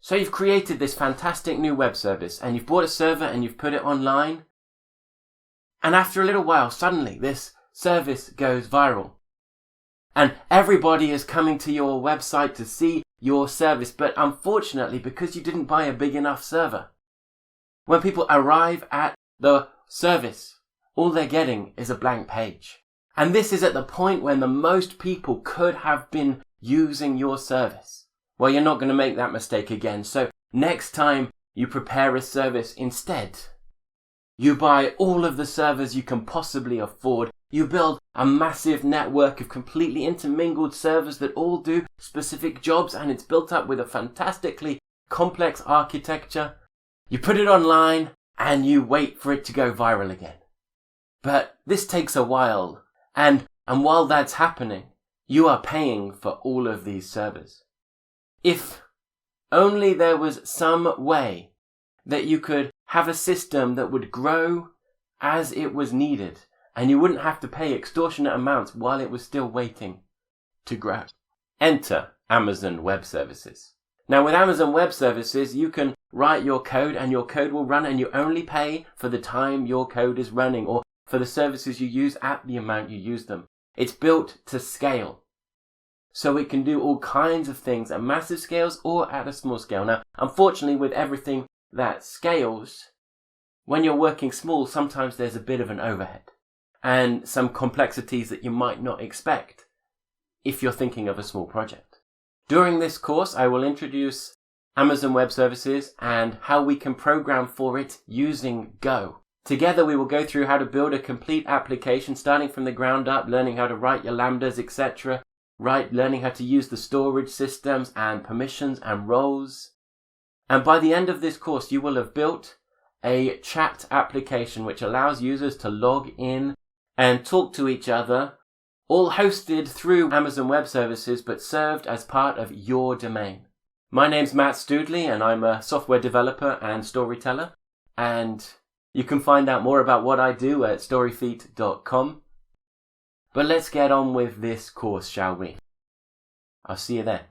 So you've created this fantastic new web service and you've bought a server and you've put it online. And after a little while, suddenly this service goes viral. And everybody is coming to your website to see your service. But unfortunately, because you didn't buy a big enough server, when people arrive at the service, all they're getting is a blank page. And this is at the point when the most people could have been using your service. Well, you're not going to make that mistake again. So next time you prepare a service, instead, you buy all of the servers you can possibly afford. You build a massive network of completely intermingled servers that all do specific jobs, and it's built up with a fantastically complex architecture. You put it online and you wait for it to go viral again. But this takes a while, and while that's happening, you are paying for all of these servers. If only there was some way that you could have a system that would grow as it was needed, and you wouldn't have to pay extortionate amounts while it was still waiting to grow. Enter Amazon Web Services. Now with Amazon Web Services, you can write your code and your code will run, and you only pay for the time your code is running or for the services you use at the amount you use them. It's built to scale. So it can do all kinds of things at massive scales or at a small scale. Now, unfortunately, with everything that scales, when you're working small, sometimes there's a bit of an overhead and some complexities that you might not expect if you're thinking of a small project. During this course, I will introduce Amazon Web Services and how we can program for it using Go. Together, we will go through how to build a complete application, starting from the ground up, learning how to write your lambdas, etc., learning how to use the storage systems and permissions and roles. And by the end of this course, you will have built a chat application which allows users to log in and talk to each other, all hosted through Amazon Web Services, but served as part of your domain. My name's Matt Stoodley, and I'm a software developer and storyteller. And you can find out more about what I do at storyfeet.com. But let's get on with this course, shall we? I'll see you there.